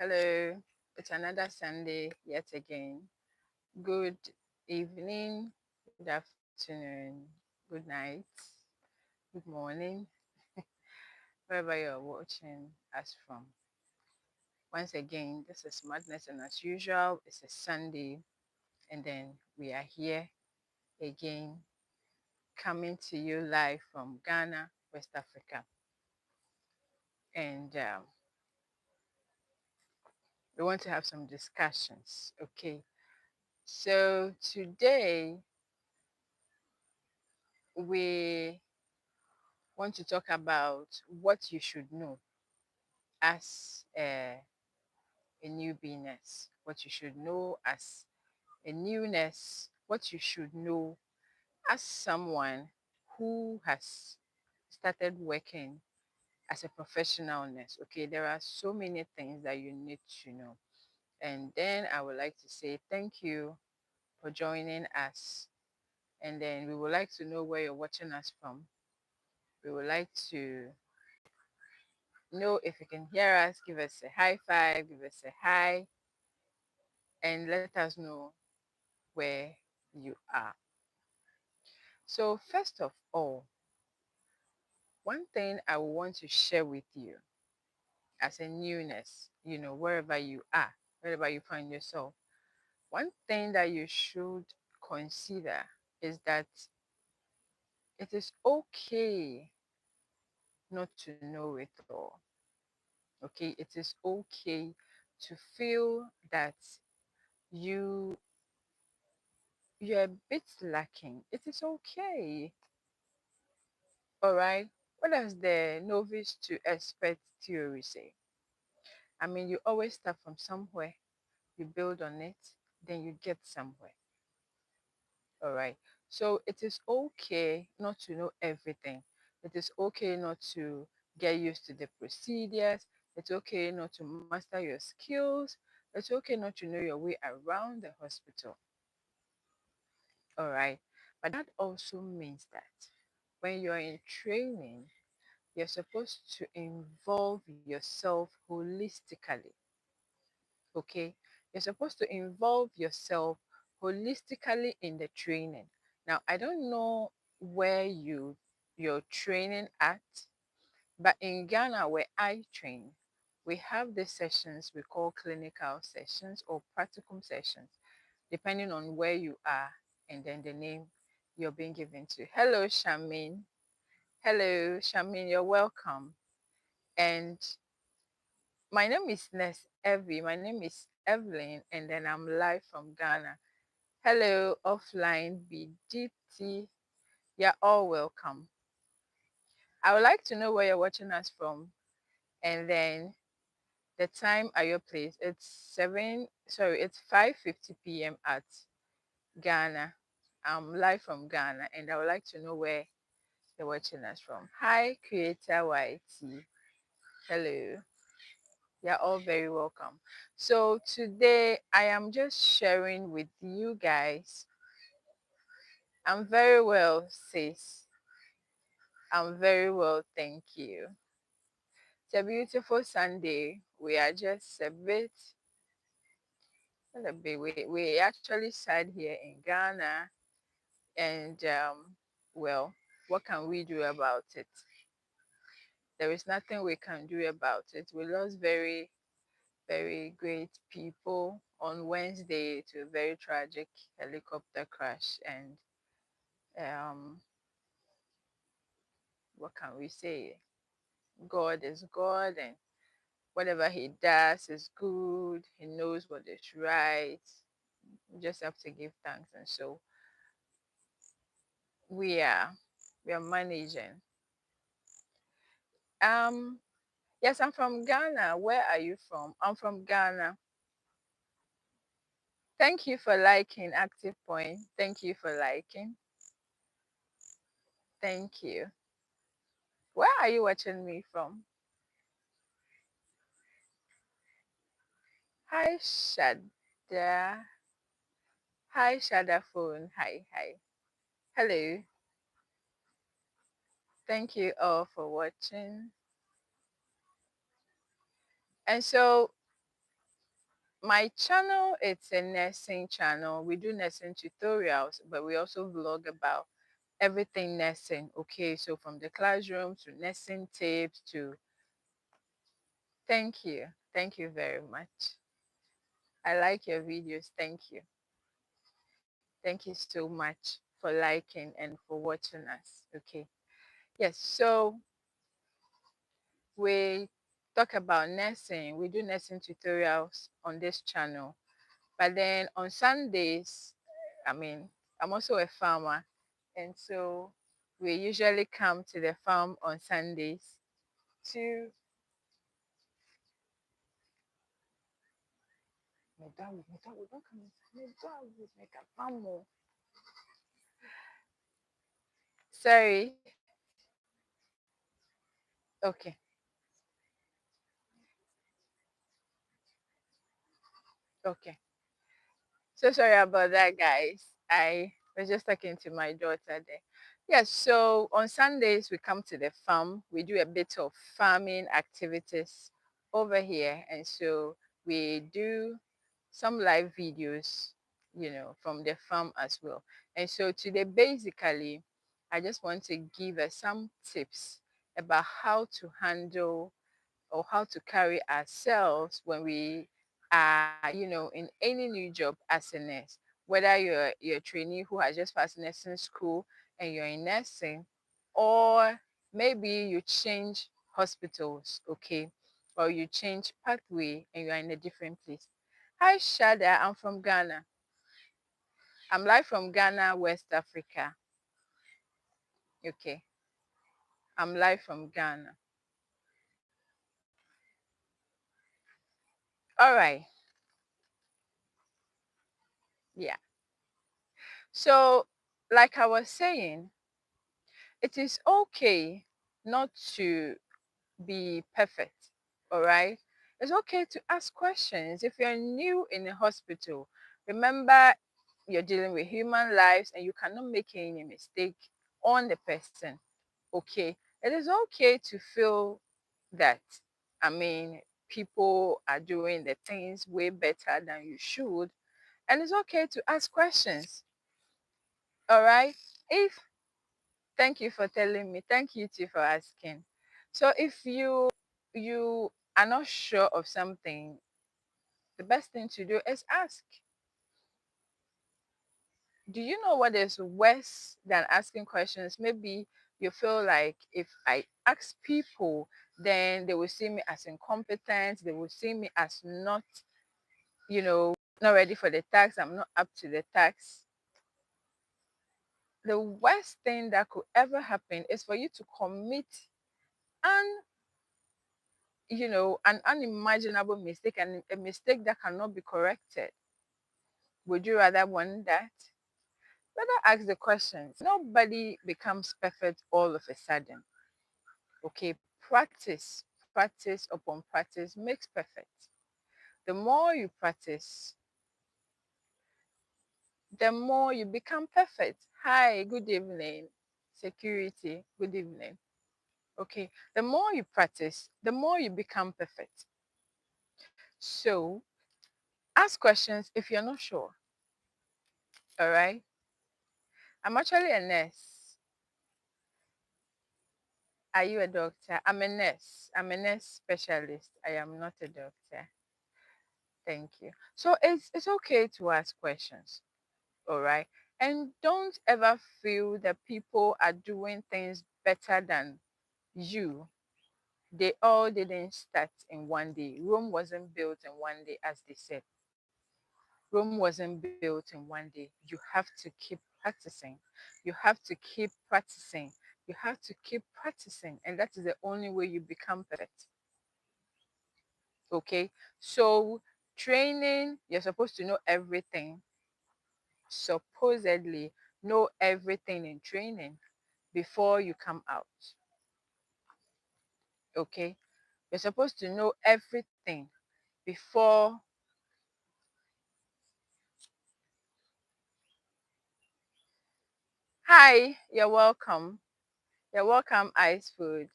Hello, it's another Sunday yet again. Good evening, good afternoon, good night, good morning, wherever you're watching us from. Once again, this is Madness, and as usual, it's a Sunday, and then we are here again, coming to you live from Ghana, West Africa. And we want to have some discussions, okay? So today, we want to talk about what you should know as a newbiness, what you should know as a newness, what you should know as someone who has started working as a professionalness. Okay, there are so many things that you need to know. And then I would like to say thank you for joining us. And then we would like to know where you're watching us from. We would like to know if you can hear us, give us a high five, give us a hi, and let us know where you are. So, first of all, one thing I want to share with you as a newness, wherever you are, wherever you find yourself, one thing that you should consider is that it is okay not to know it all. Okay, it is okay to feel that you you're a bit lacking. It is okay. All right. What does the novice to expert theory say? I mean, you always start from somewhere, you build on it, then you get somewhere. All right. So it is okay not to know everything. It is okay not to get used to the procedures. It's okay not to master your skills. It's okay not to know your way around the hospital. All right. But that also means that when you're in training, you're supposed to involve yourself holistically. Okay? You're supposed to involve yourself holistically in the training. Now, I don't know where you're training at, but in Ghana where I train, we have these sessions we call clinical sessions or practicum sessions, depending on where you are and then the name you're being given to. Hello, Shamin. Hello, Shamin, you're welcome. And my name is Ness Evie. My name is Evelyn, and then I'm live from Ghana. Hello, offline BGT. You're all welcome. I would like to know where you're watching us from, and then the time at your place. It's 5:50 p.m. at Ghana. I'm live from Ghana, and I would like to know where you're watching us from. Hi, Creator YT. Hello. You're all very welcome. So today I am just sharing with you guys. I'm very well, sis. I'm very well, thank you. It's a beautiful Sunday. We are just we actually sat here in Ghana, and well, what can we do about it? There is nothing we can do about it. We lost very, very great people on Wednesday to a very tragic helicopter crash. And um, what can we say? God is God, and whatever He does is good. He knows what is right. We just have to give thanks. And so we are we are managing. Um, yes, I'm from Ghana. Where are you from? I'm from Ghana. Thank you for liking Active Point. Thank you for liking. Thank you. Where are you watching me from? Hi, Shada. Hi, Shada phone. Hi, hi. Hello. Thank you all for watching. And so my channel, it's a nursing channel. We do nursing tutorials, but we also vlog about everything nursing. Okay, so from the classroom to nursing tips to thank you. Thank you very much. I like your videos. Thank you. Thank you so much for liking and for watching us. Okay. Yes, so we talk about nursing. We do nursing tutorials on this channel. But then on Sundays, I mean, I'm also a farmer. And so we usually come to the farm on Sundays to don't come inside. Make a farm. Sorry. Okay. Okay. So sorry about that, guys. I was just talking to my daughter there. Yes, so on Sundays we come to the farm. We do a bit of farming activities over here, and so we do some live videos, from the farm as well. And so today, basically, I just want to give us some tips about how to handle or how to carry ourselves when we are, in any new job as a nurse. Whether you're a trainee who has just passed nursing school and you're in nursing, or maybe you change hospitals, okay, or you change pathway and you are in a different place. Hi Shada, I'm from Ghana. I'm live from Ghana, West Africa. Okay, I'm live from Ghana. All right, yeah. So, like I was saying, it is okay not to be perfect. All right. It's okay to ask questions. If you're new in a hospital, remember you're dealing with human lives and you cannot make any mistake on the person. Okay. It is okay to feel that, I mean, people are doing the things way better than you should. And it's okay to ask questions. All right. If Thank you for telling me. Thank you too for asking. So if you are not sure of something, the best thing to do is ask. Do you know what is worse than asking questions? Maybe you feel like if I ask people, then they will see me as incompetent, they will see me as not, you know, not ready for the task, I'm not up to the task. The worst thing that could ever happen is for you to commit an an unimaginable mistake and a mistake that cannot be corrected. Would you rather want that? Better ask the questions. Nobody becomes perfect all of a sudden. Okay, practice upon practice makes perfect. The more you practice, the more you become perfect. Hi, good evening. Security, good evening. Okay, the more you practice, the more you become perfect. So ask questions if you're not sure. All right. I'm actually a nurse. Are you a doctor? I'm a nurse. I'm a nurse specialist. I am not a doctor. Thank you. So it's okay to ask questions. All right. And don't ever feel that people are doing things better than you. They all didn't start in one day. Rome wasn't built in one day, as they said. Rome wasn't built in one day. You have to keep practicing. You have to keep practicing. You have to keep practicing. And that is the only way you become perfect. Okay? So, training, you're supposed to know everything. Supposedly, know everything in training before you come out. Okay? You're supposed to know everything before. Hi, you're welcome. You're welcome, Ice Food.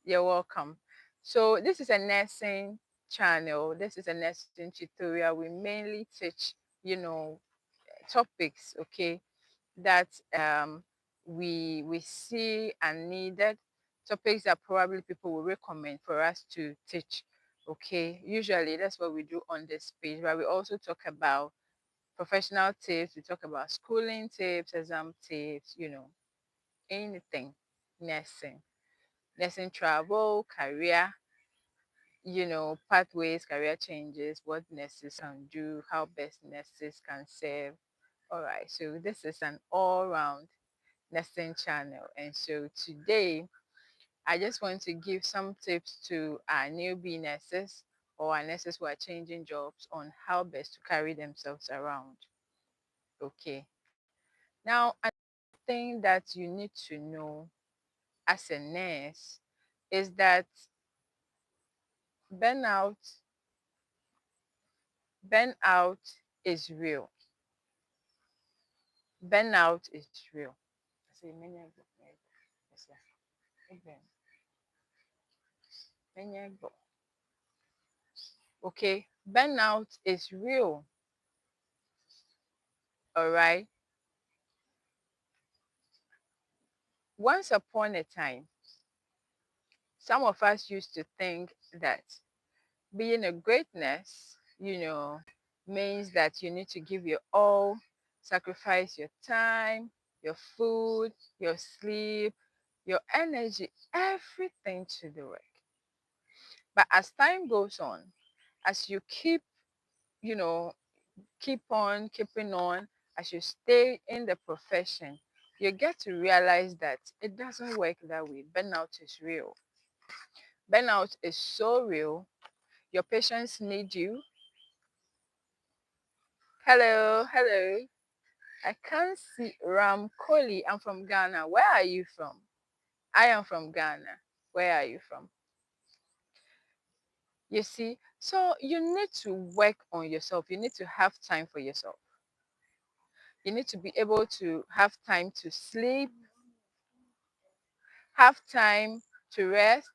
You're welcome. So this is a nursing channel, this is a nursing tutorial. We mainly teach, topics, okay, that we see and needed, topics that probably people will recommend for us to teach. Okay, usually that's what we do on this page, but we also talk about professional tips, we talk about schooling tips, exam tips, anything nursing, nursing travel, career, pathways, career changes, what nurses can do, how best nurses can serve. All right, so this is an all-round nursing channel. And so today, I just want to give some tips to our newbie nurses or our nurses who are changing jobs on how best to carry themselves around. Okay. Now, another thing that you need to know as a nurse is that burnout, burnout is real. Burnout is real. I say many of them, yes, sir. Many of them. Okay, burnout is real. All right. Once upon a time, some of us used to think that being a great nurse, means that you need to give your all, sacrifice your time, your food, your sleep, your energy, everything to the work. But as time goes on, as you you know, keep on keeping on, as you stay in the profession, you get to realize that it doesn't work that way. Burnout is real. Burnout is so real. Your patients need you. Hello, hello. I can't see Ram Kohli. I'm from Ghana. Where are you from? I am from Ghana. Where are you from? You see, so you need to work on yourself. You need to have time for yourself. You need to be able to have time to sleep, have time to rest.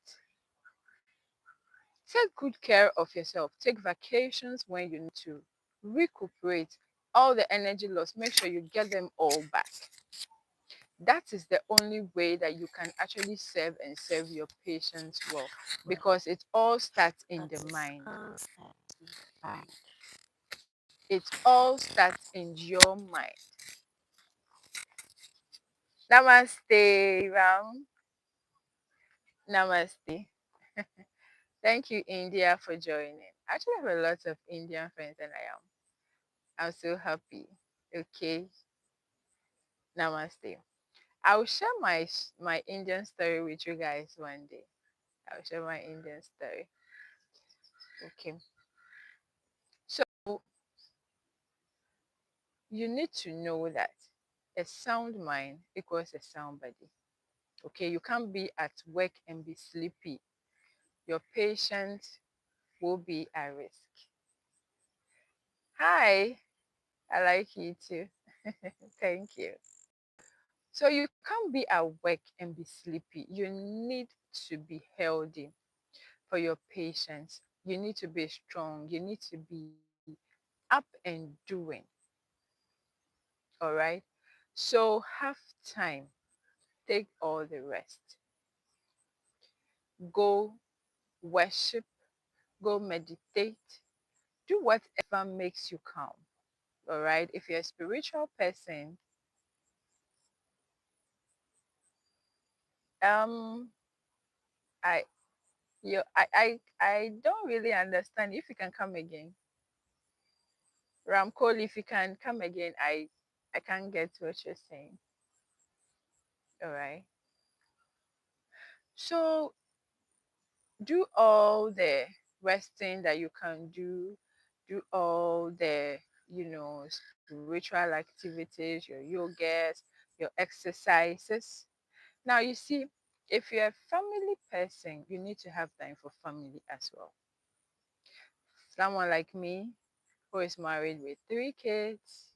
Take good care of yourself. Take vacations when you need to. Recuperate all the energy lost. Make sure you get them all back. That is the only way that you can actually serve and serve your patients well, because it all starts in the mind. It all starts in your mind. Namaste, Ram. Namaste. Thank you, India, for joining. I actually have a lot of Indian friends, and I'm so happy. Okay, namaste. I'll share my Indian story with you guys one day. I'll share my Indian story. Okay, so you need to know that a sound mind equals a sound body. Okay, you can't be at work and be sleepy. Your patient will be at risk. Hi, I like you too. Thank you. So you can't be at work and be sleepy. You need to be healthy for your patients. You need to be strong. You need to be up and doing. All right. So have time. Take all the rest. Go worship. Go meditate. Do whatever makes you calm. All right. If you're a spiritual person, um, I I don't really understand. If you can come again, Ramcol, if you can come again, I can't get what you're saying. All right. So do all the resting that you can do. Do all the spiritual activities, your yogas, your exercises. Now you see, if you're a family person, you need to have time for family as well. Someone like me who is married with 3 kids,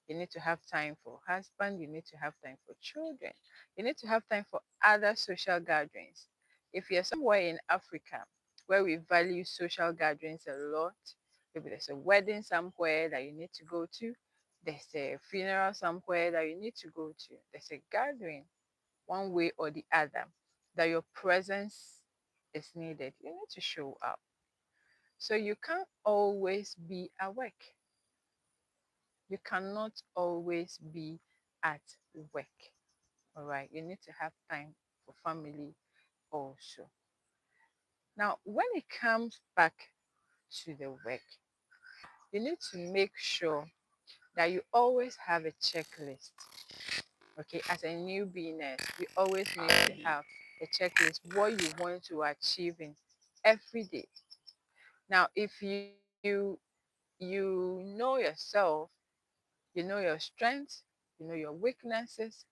you need to have time for husband, you need to have time for children, you need to have time for other social gatherings. If you're somewhere in Africa, where we value social gatherings a lot. Maybe there's a wedding somewhere that you need to go to, there's a funeral somewhere that you need to go to, there's a gathering one way or the other that your presence is needed. You need to show up. So you can't always be awake. You cannot always be at work. All right. You need to have time for family also. Now, when it comes back to the work, you need to make sure that you always have a checklist. Okay, as a new nurse, you always need to have a checklist what you want to achieve in every day. Now, if you know yourself, you know your strengths, you know your weaknesses,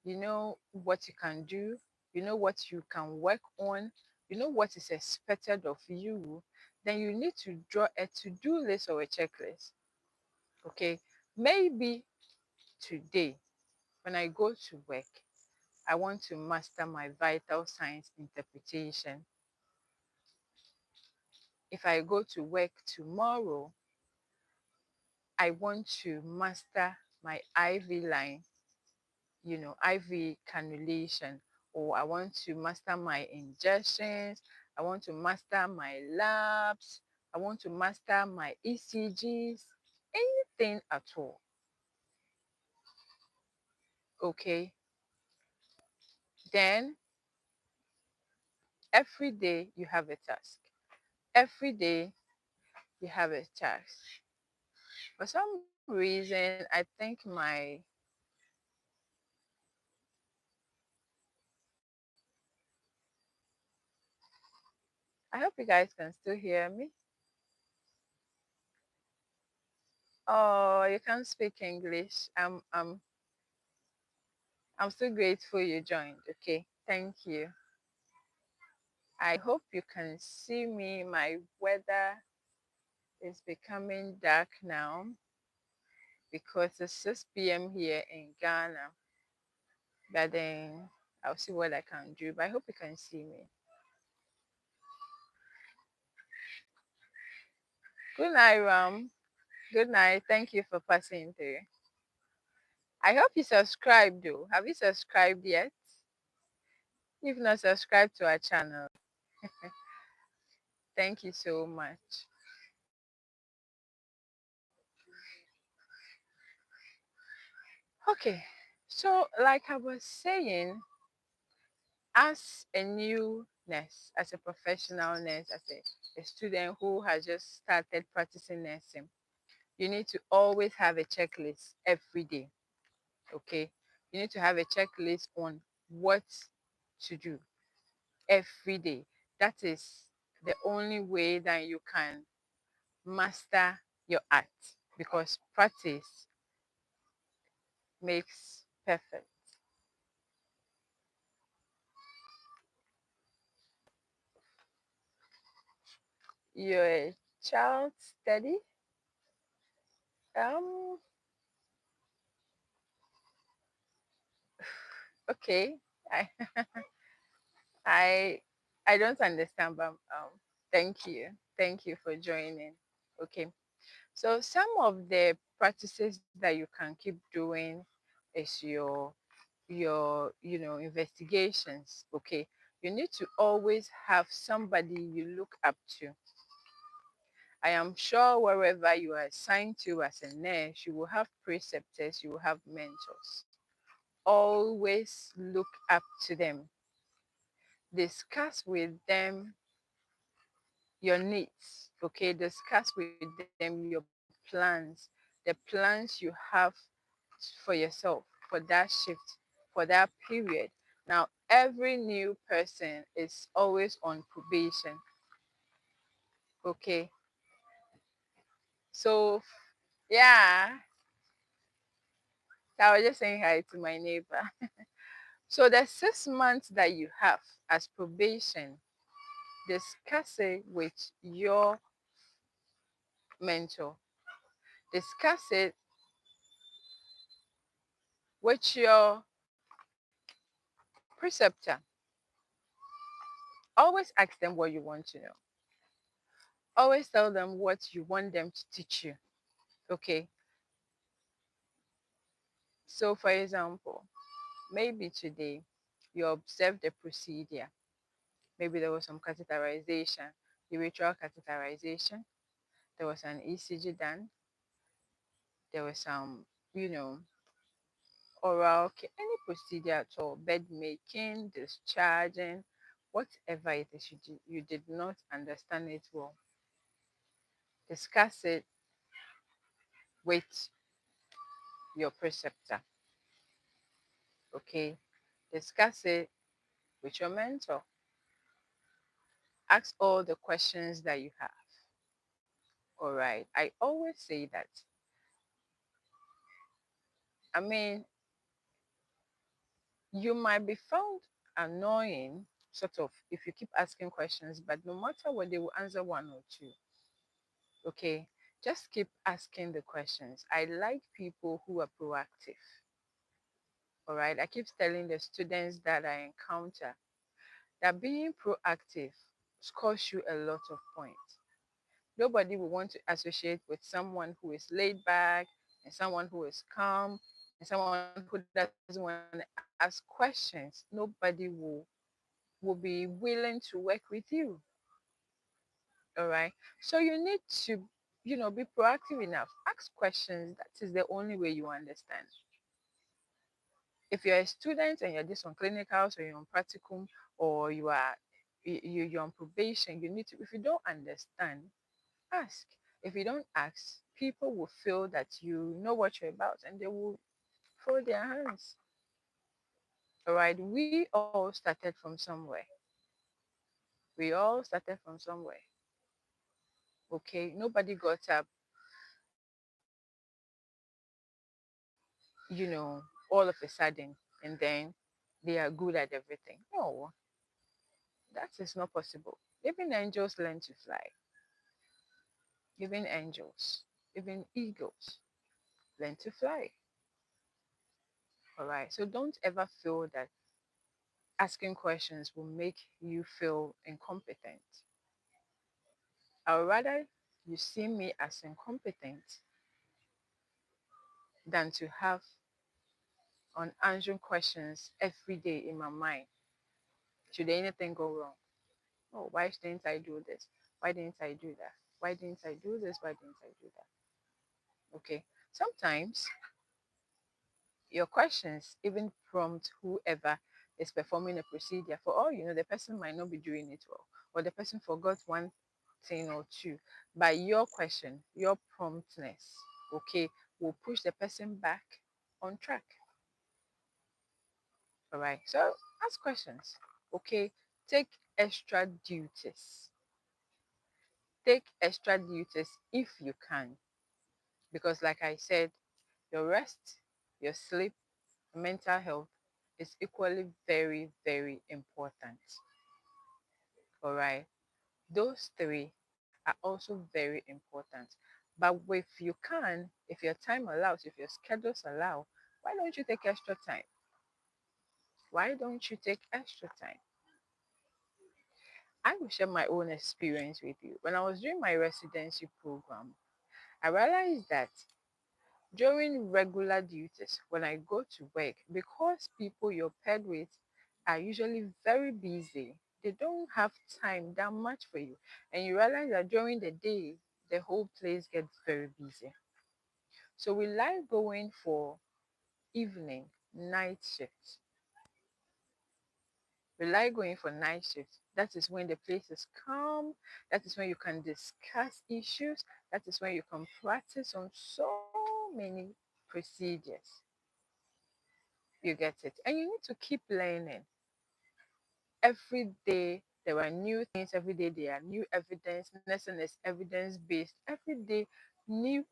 you know what you can do, you know what you can work on, you know what is expected of you, then you need to draw a to-do list or a checklist. Okay, maybe today when I go to work, I want to master my vital signs interpretation. If I go to work tomorrow, I want to master my IV line, IV cannulation, or I want to master my injections, I want to master my labs, I want to master my ECGs, anything at all. Okay, then every day you have a task. Every day you have a task. For some reason, I think I hope you guys can still hear me. Oh, you can't speak English. I'm so grateful you joined. Okay, thank you. I hope you can see me. My weather is becoming dark now because it's 6 p.m. here in Ghana. But then I'll see what I can do. But I hope you can see me. Good night, Ram. Good night. Thank you for passing through. I hope you subscribed though. Have you subscribed yet? If not, subscribe to our channel. Thank you so much. Okay, so like I was saying, as a new nurse, as a professional nurse, as a student who has just started practicing nursing, you need to always have a checklist every day. Okay, you need to have a checklist on what to do every day. That is the only way that you can master your art because practice makes perfect. You're a child steady. Um, okay. I I I don't understand, but thank you. Thank you for joining. Okay. So some of the practices that you can keep doing is your investigations. Okay. You need to always have somebody you look up to. I am sure wherever you are assigned to as a nurse, you will have preceptors, you will have mentors. Always look up to them. Discuss with them your needs. Okay, discuss with them your plans, the plans you have for yourself, for that shift, for that period. Now, every new person is always on probation. Okay, so yeah, I was just saying hi to my neighbor. So the 6 months that you have as probation, discuss it with your mentor. Discuss it with your preceptor. Always ask them what you want to know. Always tell them what you want them to teach you. Okay. So, for example, maybe today you observed the procedure. Maybe there was some catheterization, urethral catheterization. There was an ECG done. There was some, you know, oral care, any procedure at all, bed making, discharging, whatever it is you did not understand it well. Discuss it with your preceptor. Okay. Discuss it with your mentor. Ask all the questions that you have. All right. I always say that. I mean, you might be found annoying, sort of, if you keep asking questions, but no matter what, they will answer one or two. Okay. Just keep asking the questions. I like people who are proactive. All right. I keep telling the students that I encounter that being proactive scores you a lot of points. Nobody will want to associate with someone who is laid back and someone who is calm and someone who doesn't want to ask questions. Nobody will be willing to work with you. All right. So you need to, be proactive enough. Ask questions. That is the only way you understand. If you're a student and you're just on clinicals or you're on practicum or you're on probation, you need to, if you don't understand, ask. If you don't ask, people will feel that you know what you're about and they will throw their hands. All right. We all started from somewhere. We all started from somewhere. Okay. Nobody got up, all of a sudden and then they are good at everything. No, that is not possible. Even angels learn to fly. Even angels, even eagles learn to fly. All right. So don't ever feel that asking questions will make you feel incompetent. I would rather you see me as incompetent than to have unanswered questions every day in my mind. Should anything go wrong? Oh, why didn't I do this? Why didn't I do that? Why didn't I do this? Why didn't I do that? Okay. Sometimes your questions even prompt whoever is performing a procedure. For all you know, the person might not be doing it well, or the person forgot one thing or two. But your question, your promptness, okay, will push the person back on track. All right. So ask questions. Okay. Take extra duties. Take extra duties if you can. Because like I said, your rest, your sleep, mental health is equally very, very important. All right. Those three are also very important. But if you can, if your time allows, if your schedules allow, why don't you take extra time? Why don't you take extra time? I will share my own experience with you. When I was doing my residency program, I realized that during regular duties, when I go to work, because people you're paired with are usually very busy, they don't have time that much for you. And you realize that during the day, the whole place gets very busy. So we like going for evening, night shifts. We like going for night shifts. That is when the place is calm. That is when you can discuss issues. That is when you can practice on so many procedures. You get it. And you need to keep learning. Every day there are new things, every day there are new evidence. Medicine is evidence based. Every day new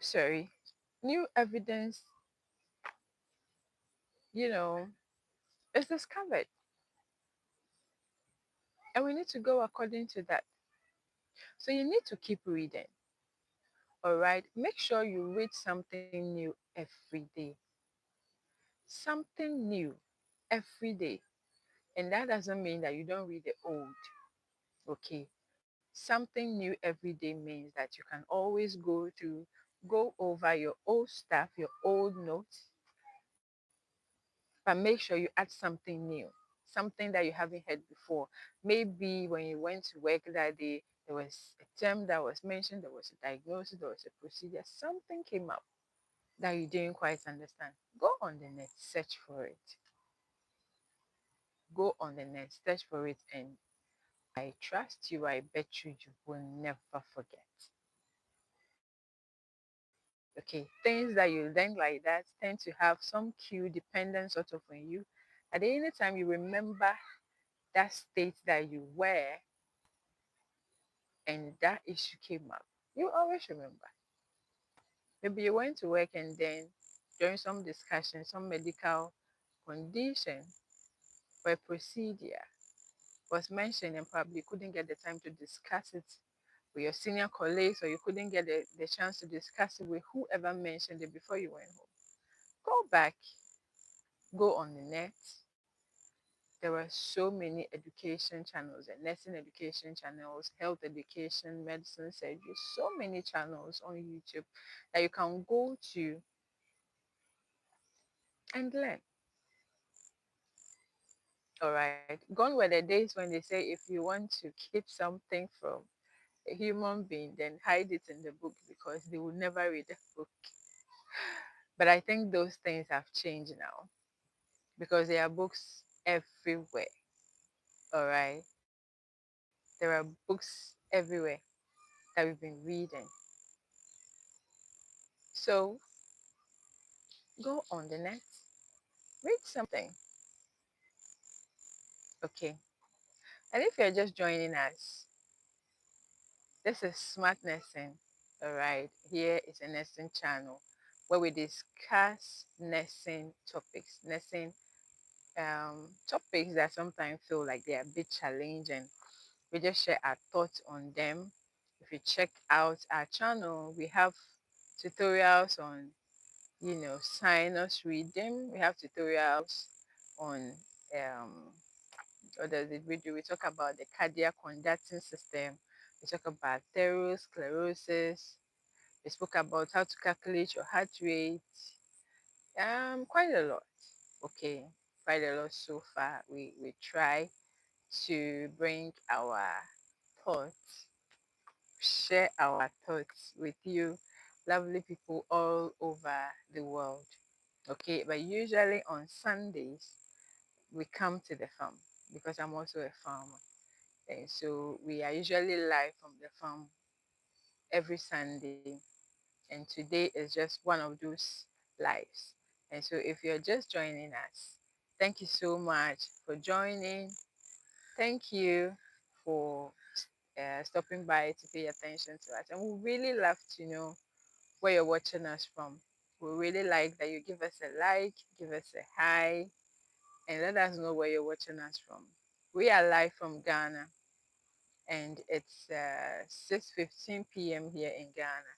sorry, new evidence, you know, is discovered. And we need to go according to that. So you need to keep reading. All right. Make sure you read something new every day. Something new every day. And that doesn't mean that you don't read the old. Okay. Something new every day means that you can always go over your old stuff, your old notes, but make sure you add something new, something that you haven't heard before. Maybe when you went to work that day, there was a term that was mentioned, there was a diagnosis, there was a procedure, something came up that you didn't quite understand. Go on the net, search for it. Go on the net, search for it, and I trust you, I bet you will never forget. Okay, things that you learn like that tend to have some cue dependent sort of on you. At any time you remember that state that you were and that issue came up, you always remember. Maybe you went to work and then during some discussion, some medical condition or a procedure was mentioned and probably you couldn't get the time to discuss it with your senior colleagues or you couldn't get the chance to discuss it with whoever mentioned it before you went home. Go back, go on the net. There are so many education channels and nursing education channels, health education, medicine surgery, so many channels on YouTube that you can go to and learn. All right. Gone were the days when they say if you want to keep something from a human being, then hide it in the book because they will never read the book. But I think those things have changed now because there are books everywhere. All right. There are books everywhere that we've been reading. So go on the net, read something. Okay. And if you're just joining us, this is Smart Nursing. All right. Here is a nursing channel where we discuss nursing topics, nursing topics that sometimes feel like they are a bit challenging. We just share our thoughts on them. If you check out our channel, we have tutorials on, sinus reading. We have tutorials on what does it we do? We talk about the cardiac conducting system. We talk about atherosclerosis. We spoke about how to calculate your heart rate. Quite a lot. Okay, quite a lot so far. We try to bring our thoughts, share our thoughts with you, lovely people all over the world. Okay, but usually on Sundays we come to the farm because I'm also a farmer. And so we are usually live from the farm every Sunday. And today is just one of those lives. And so if you're just joining us, thank you so much for joining. Thank you for stopping by to pay attention to us. And we really love to know where you're watching us from. We really like that you give us a like, give us a hi, and let us know where you're watching us from. We are live from Ghana, and it's 6:15 p.m. here in Ghana.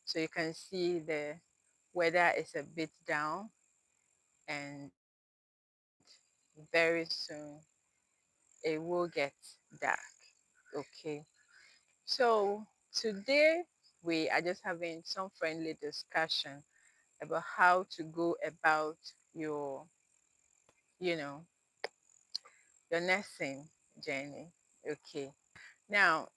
So you can see the weather is a bit down, and very soon it will get dark. Okay. So today we are just having some friendly discussion about how to go about your, you know, your nursing journey. Okay. Now,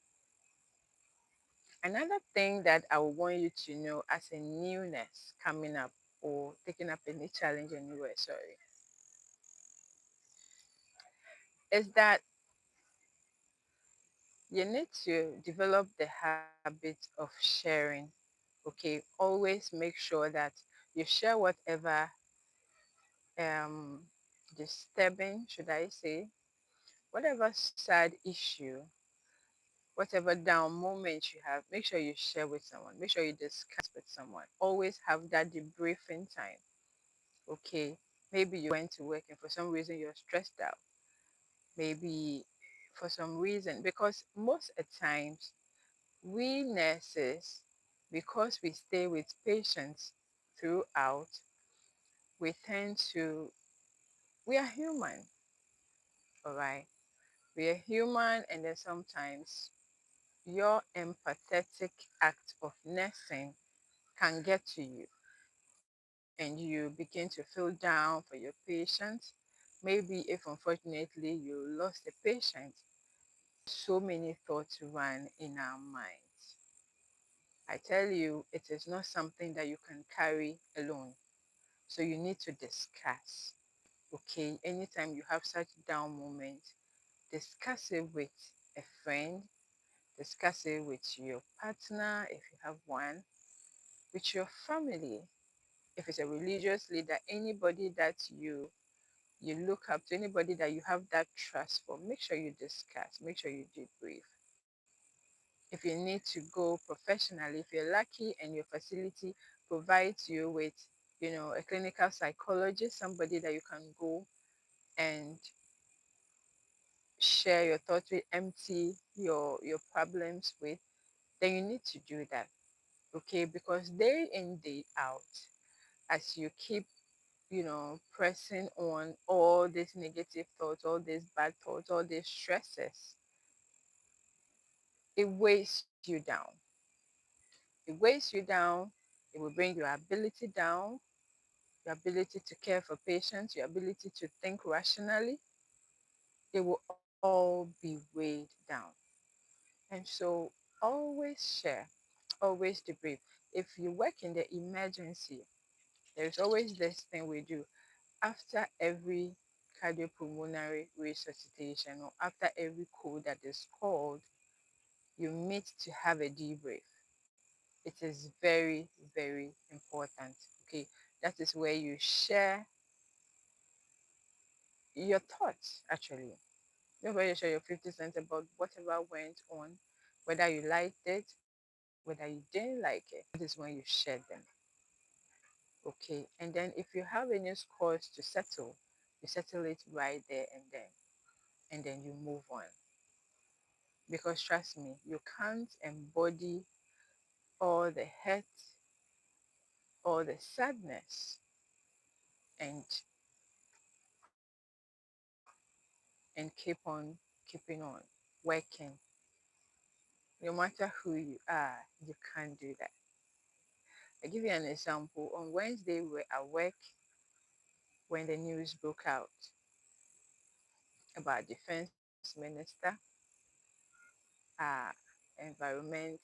another thing that I would want you to know as a newness coming up or taking up any challenge anywhere, sorry, is that you need to develop the habit of sharing. Okay. Always make sure that you share whatever um disturbing, should I say, whatever sad issue, whatever down moment you have, make sure you share with someone. Make sure you discuss with someone. Always have that debriefing time. Okay. Maybe you went to work and for some reason you're stressed out. Maybe for some reason, because most at times we nurses, because we stay with patients throughout, we tend to, we are human, all right? We are human, and then sometimes your empathetic act of nursing can get to you, and you begin to feel down for your patient. Maybe if unfortunately you lost a patient, so many thoughts run in our minds. I tell you, it is not something that you can carry alone. So you need to discuss. Okay, anytime you have such down moments, discuss it with a friend, discuss it with your partner if you have one, with your family. If it's a religious leader, anybody that you look up to, anybody that you have that trust for, make sure you discuss, make sure you debrief. If you need to go professionally, if you're lucky and your facility provides you with, a clinical psychologist, somebody that you can go and share your thoughts with, empty your problems with, then you need to do that. Okay, because day in, day out, as you keep pressing on all these negative thoughts, all these bad thoughts, all these stresses, it weighs you down. It weighs you down. It will bring your ability down, your ability to care for patients, your ability to think rationally. It will all be weighed down. And so always share, always debrief. If you work in the emergency, there's always this thing we do after every cardiopulmonary resuscitation or after every code that is called, you meet to have a debrief. It is very, very important. Okay, that is where you share your thoughts actually. Nobody share your 50 cents about whatever went on, whether you liked it, whether you didn't like it. That is when you share them. Okay, and then if you have any scores to settle, you settle it right there and then you move on. Because trust me, you can't embody all the hurt, all the sadness, and keep on keeping on working. No matter who you are, you can't do that. I give you an example. On Wednesday, we were at work when the news broke out about defense minister, uh, environmental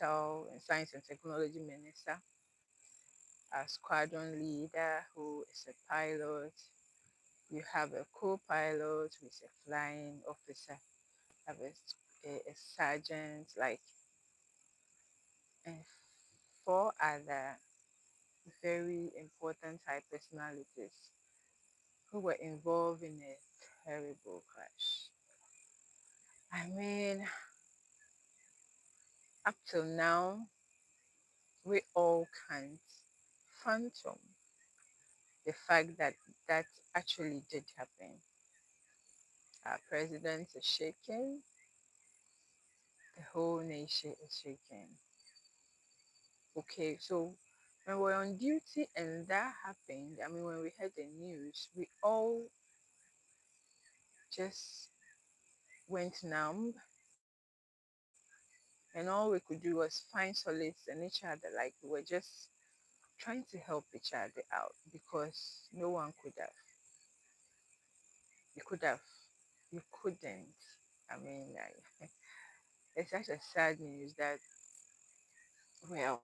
and science and technology minister, a squadron leader who is a pilot. You have a co-pilot who is a flying officer, have a sergeant, like, and four other very important high personalities who were involved in a terrible crash. I mean, up till now, we all can't phantom the fact that that actually did happen. Our president is shaking, the whole nation is shaking. Okay, so when we're on duty and that happened, I mean, when we heard the news, we all just went numb, and all we could do was find solace in each other. Like, we were just trying to help each other out because no one could have. You could have. You couldn't. I mean, like, it's such a sad news that, well,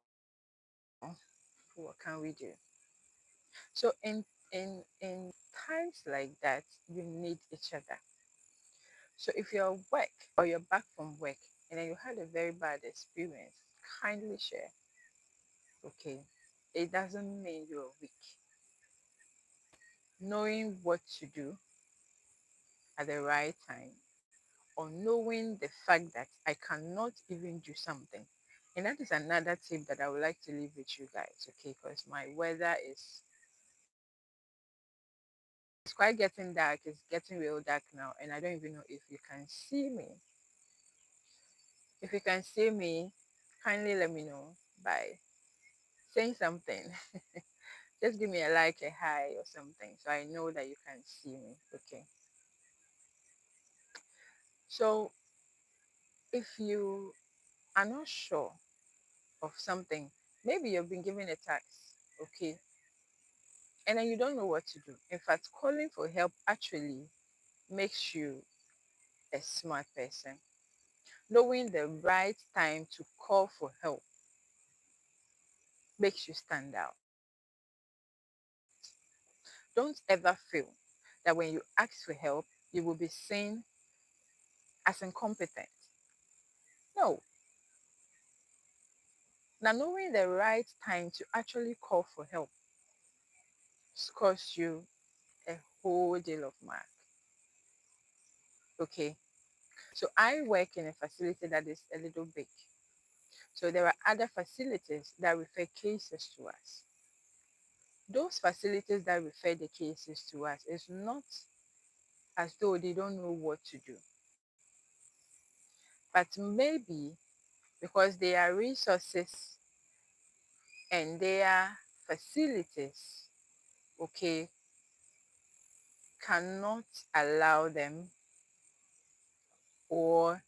what can we do? So in times like that, you need each other. So if you're at work or you're back from work and then you had a very bad experience, kindly share. Okay. It doesn't mean you're weak. Knowing what to do at the right time, or knowing the fact that I cannot even do something. And that is another tip that I would like to leave with you guys, okay? Because my weather is it's quite getting dark. It's getting real dark now, and I don't even know if you can see me. If you can see me, kindly let me know by saying something. Just give me a like, a hi, or something, so I know that you can see me. Okay. So If you are not sure of something, maybe you've been given a task, okay, and then you don't know what to do. In fact, calling for help actually makes you a smart person. Knowing the right time to call for help makes you stand out. Don't ever feel that when you ask for help, you will be seen as incompetent. No. Now, knowing the right time to actually call for help scores you a whole deal of mark. Okay. So I work in a facility that is a little big. So there are other facilities that refer cases to us. Those facilities that refer the cases to us is not as though they don't know what to do, but maybe because their resources and their facilities, okay, cannot allow them or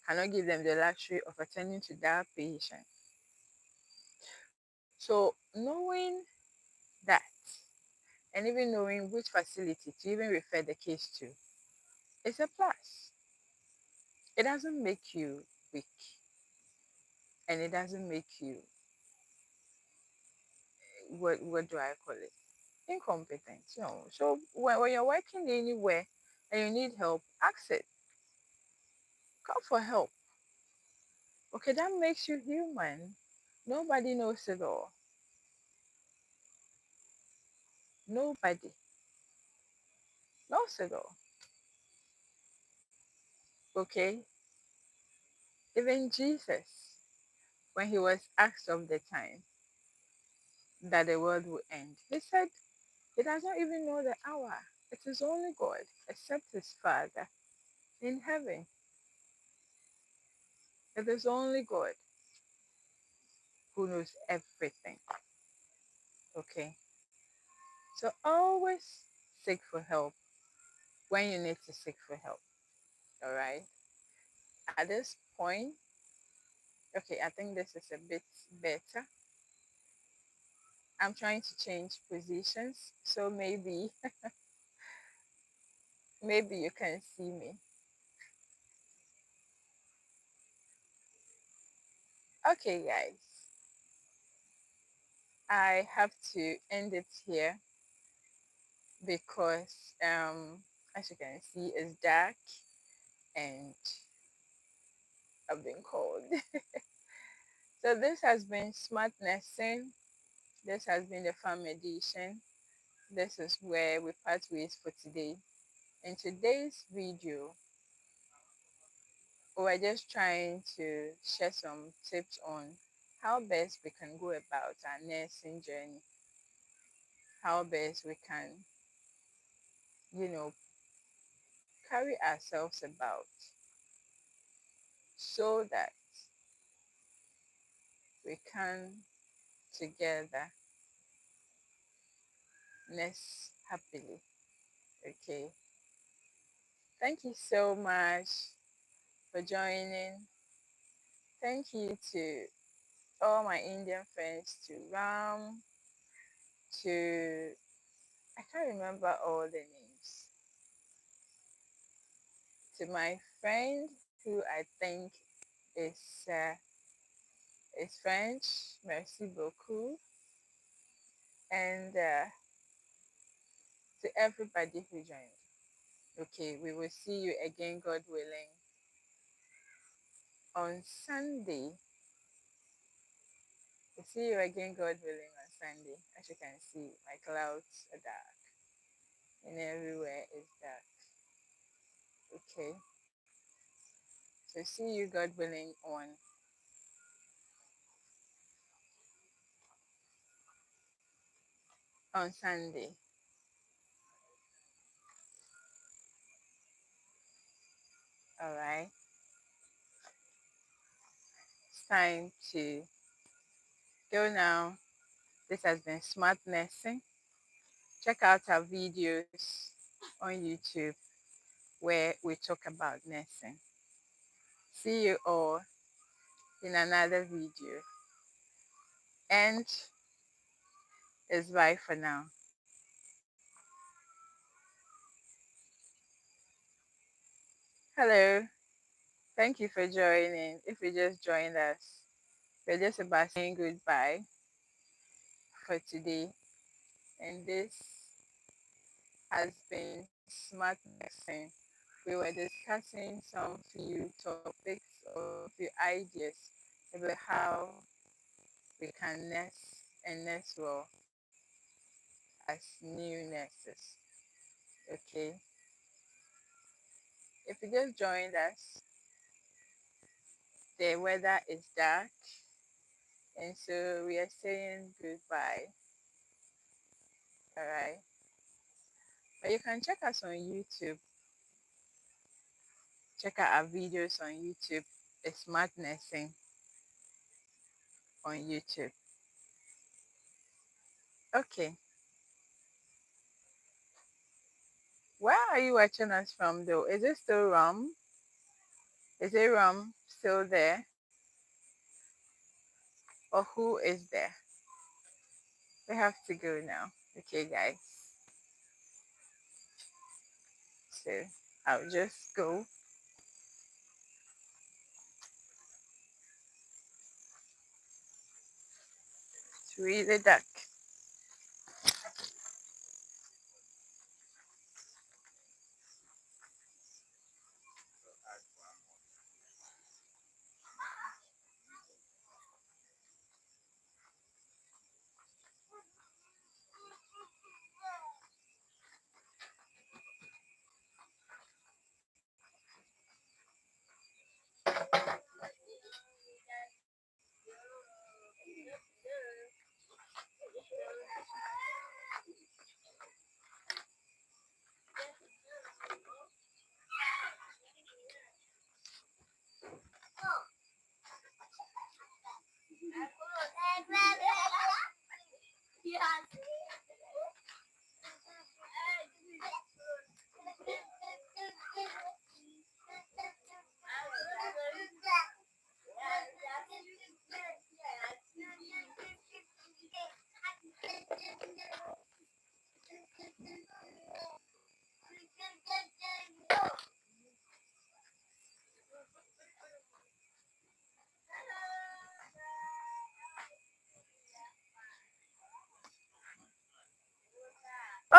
cannot give them the luxury of attending to that patient. So knowing that and even knowing which facility to even refer the case to is a plus. It doesn't make you weak and it doesn't make you, what do I call it? Incompetent. No. So when you're working anywhere and you need help, ask it. Call for help. Okay, that makes you human. Nobody knows it all. Nobody knows it all. Okay? Even Jesus, when he was asked of the time that the world will end, he said he does not even know the hour. It is only God, except his Father in heaven. It is only God who knows everything. Okay? So always seek for help when you need to seek for help. All right? At this point, okay, I think this is a bit better. I'm trying to change positions, so maybe you can see me. Okay, guys, I have to end it here because as you can see, it's dark and I've been cold. So this has been Smart Nursing. This has been the farm edition. This is where we part ways for today. In today's video, we're just trying to share some tips on how best we can go about our nursing journey, how best we can, you know, carry ourselves about so that we can together nurse happily. Okay. Thank you so much for joining. Thank you to all my Indian friends, to Ram, to I can't remember all the names, to my friend who I think is uh, is French. Merci beaucoup, and to everybody who joined. Okay, we will see you again, God willing, on Sunday. We'll see you again, God willing, on Sunday. As you can see, my clouds are dark and everywhere is dark. Okay, so see you, God willing, on Sunday. All right, it's time to go now. This has been Smart Nursing. Check out our videos on YouTube where we talk about nursing. See you all in another video. And it's bye for now. Hello. Thank you for joining. If you just joined us, we're just about saying goodbye for today. And this has been Smart Medicine. We were discussing some few topics or few ideas about how we can nurse and nurse well as new nurses. Okay. If you just joined us, the weather is dark, and so we are saying goodbye. All right. But you can check us on YouTube. Check out our videos on YouTube. It's Smart Nursing on YouTube. Okay. Where are you watching us from though? Is it still Rum? Is it Rum still there? Or who is there? We have to go now. Okay, guys. So I'll just go. It's really dark.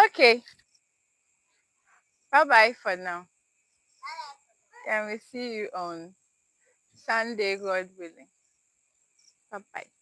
Okay. Bye bye for now. And we see you on Sunday, God willing. Bye bye.